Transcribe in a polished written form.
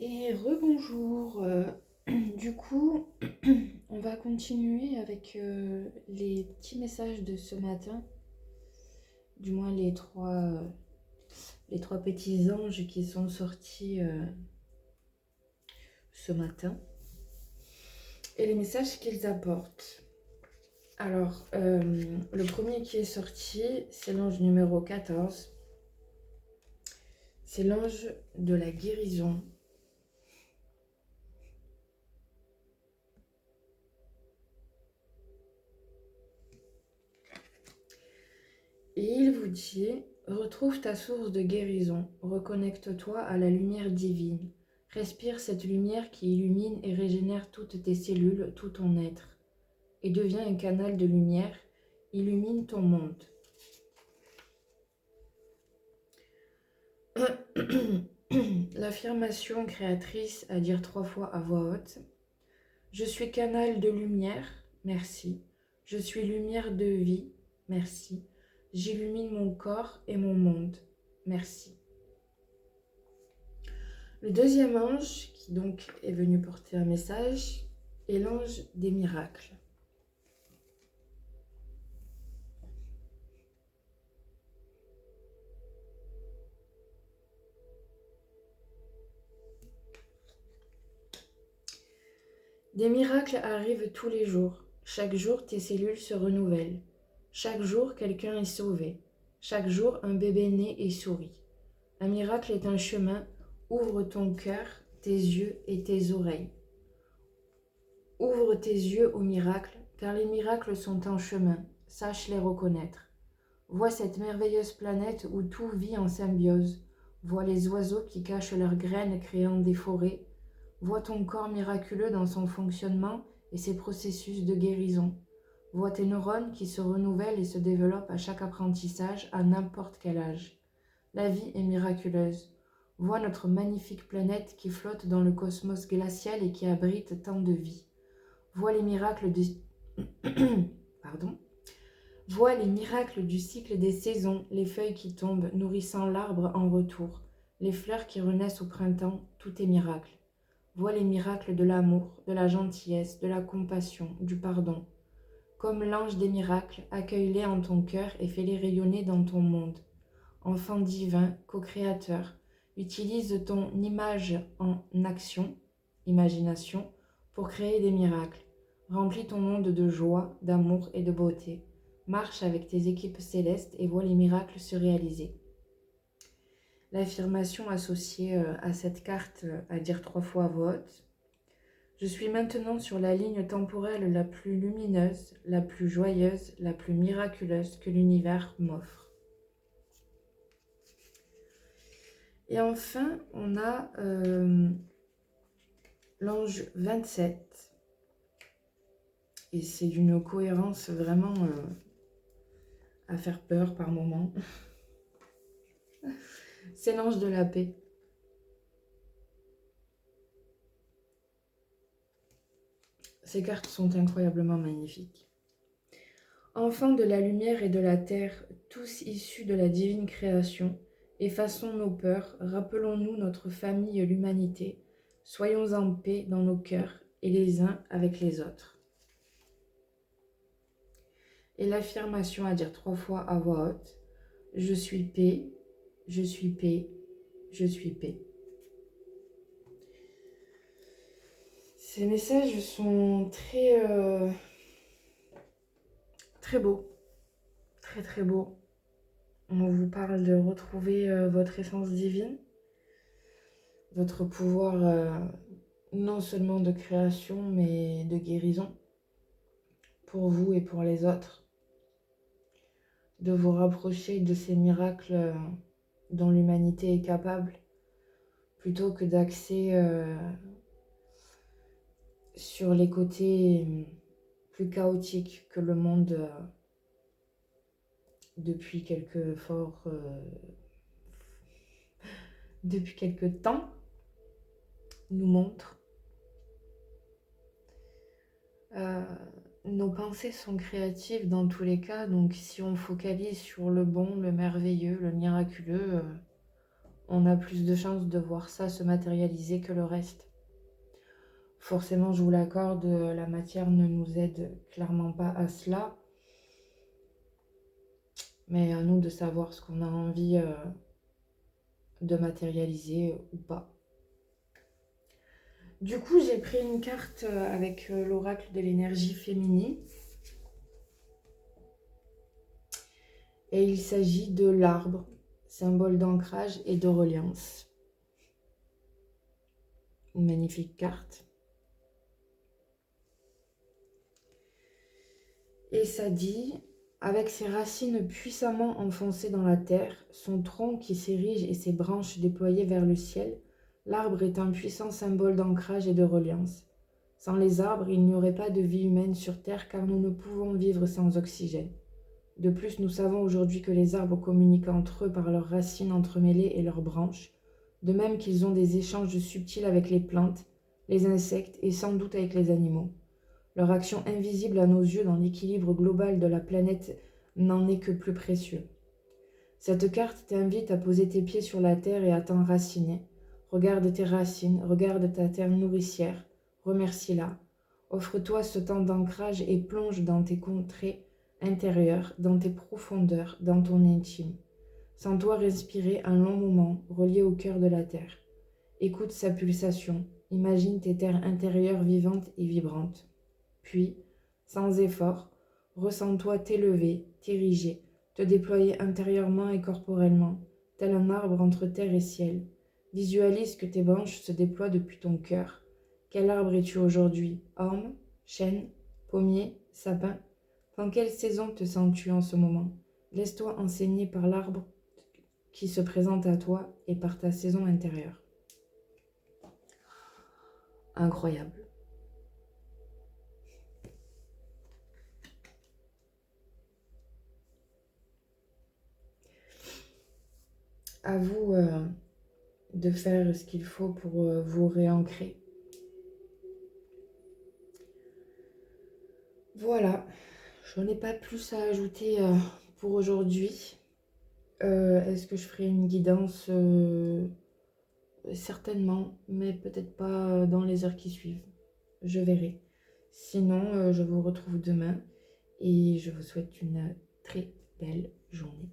Et rebonjour. Du coup, on va continuer avec les petits messages de ce matin, du moins les trois petits anges qui sont sortis ce matin, et les messages qu'ils apportent. Alors, le premier qui est sorti, c'est l'ange numéro 14. C'est l'ange de la guérison. Et il vous dit, retrouve ta source de guérison, reconnecte-toi à la lumière divine. Respire cette lumière qui illumine et régénère toutes tes cellules, tout ton être. Et deviens un canal de lumière, illumine ton monde. L'affirmation créatrice à dire 3 fois à voix haute. Je suis canal de lumière, merci. Je suis lumière de vie, merci. J'illumine mon corps et mon monde, merci. Le deuxième ange, qui donc est venu porter un message, est l'ange des miracles. Des miracles arrivent tous les jours. Chaque jour, tes cellules se renouvellent. Chaque jour, quelqu'un est sauvé. Chaque jour, un bébé naît et sourit. Un miracle est un chemin. Ouvre ton cœur, tes yeux et tes oreilles. Ouvre tes yeux aux miracles, car les miracles sont en chemin. Sache les reconnaître. Vois cette merveilleuse planète où tout vit en symbiose. Vois les oiseaux qui cachent leurs graines créant des forêts. Vois ton corps miraculeux dans son fonctionnement et ses processus de guérison. Vois tes neurones qui se renouvellent et se développent à chaque apprentissage à n'importe quel âge. La vie est miraculeuse. Vois notre magnifique planète qui flotte dans le cosmos glacial et qui abrite tant de vie. Vois les miracles du... Pardon. Vois les miracles du cycle des saisons, les feuilles qui tombent, nourrissant l'arbre en retour, les fleurs qui renaissent au printemps, tout est miracle. Vois les miracles de l'amour, de la gentillesse, de la compassion, du pardon. Comme l'ange des miracles, accueille-les en ton cœur et fais-les rayonner dans ton monde. Enfant divin, co-créateur, utilise ton image en action, imagination, pour créer des miracles. Remplis ton monde de joie, d'amour et de beauté. Marche avec tes équipes célestes et vois les miracles se réaliser. L'affirmation associée à cette carte à dire 3 fois à voix haute. Je suis maintenant sur la ligne temporelle la plus lumineuse, la plus joyeuse, la plus miraculeuse que l'univers m'offre. Et enfin, on a l'ange 27. Et c'est d'une cohérence vraiment à faire peur par moments. C'est l'ange de la paix. Ces cartes sont incroyablement magnifiques. Enfants de la lumière et de la terre, tous issus de la divine création, effaçons nos peurs, rappelons-nous notre famille l'humanité, soyons en paix dans nos cœurs et les uns avec les autres. Et l'affirmation à dire 3 fois à voix haute, je suis paix, je suis paix, je suis paix. Ces messages sont très beaux, très beaux. On vous parle de retrouver votre essence divine, votre pouvoir non seulement de création, mais de guérison pour vous et pour les autres. De vous rapprocher de ces miracles dont l'humanité est capable, plutôt que d'axer sur les côtés plus chaotiques que le monde depuis quelque temps nous montre. Nos pensées sont créatives dans tous les cas, donc si on focalise sur le bon, le merveilleux, le miraculeux, on a plus de chances de voir ça se matérialiser que le reste. Forcément, je vous l'accorde, la matière ne nous aide clairement pas à cela. Mais à nous de savoir ce qu'on a envie de matérialiser ou pas. Du coup, j'ai pris une carte avec l'oracle de l'énergie féminine. Et il s'agit de l'arbre, symbole d'ancrage et de reliance. Une magnifique carte. Et ça dit, avec ses racines puissamment enfoncées dans la terre, son tronc qui s'érige et ses branches déployées vers le ciel, l'arbre est un puissant symbole d'ancrage et de reliance. Sans les arbres, il n'y aurait pas de vie humaine sur Terre car nous ne pouvons vivre sans oxygène. De plus, nous savons aujourd'hui que les arbres communiquent entre eux par leurs racines entremêlées et leurs branches, de même qu'ils ont des échanges subtils avec les plantes, les insectes et sans doute avec les animaux. Leur action invisible à nos yeux dans l'équilibre global de la planète n'en est que plus précieux. Cette carte t'invite à poser tes pieds sur la terre et à t'enraciner. Regarde tes racines, regarde ta terre nourricière, remercie-la. Offre-toi ce temps d'ancrage et plonge dans tes contrées intérieures, dans tes profondeurs, dans ton intime. Sens-toi respirer un long moment, relié au cœur de la terre. Écoute sa pulsation, imagine tes terres intérieures vivantes et vibrantes. Puis, sans effort, ressens-toi t'élever, t'ériger, te déployer intérieurement et corporellement, tel un arbre entre terre et ciel. Visualise que tes branches se déploient depuis ton cœur. Quel arbre es-tu aujourd'hui? Orme, chêne, pommier, sapin? Dans quelle saison te sens-tu en ce moment? Laisse-toi enseigner par l'arbre qui se présente à toi et par ta saison intérieure. Incroyable. À vous de faire ce qu'il faut pour vous réancrer. Voilà, je n'ai pas plus à ajouter pour aujourd'hui. Est-ce que je ferai une guidance? Certainement, mais peut-être pas dans les heures qui suivent. Je verrai. Sinon, je vous retrouve demain et je vous souhaite une très belle journée.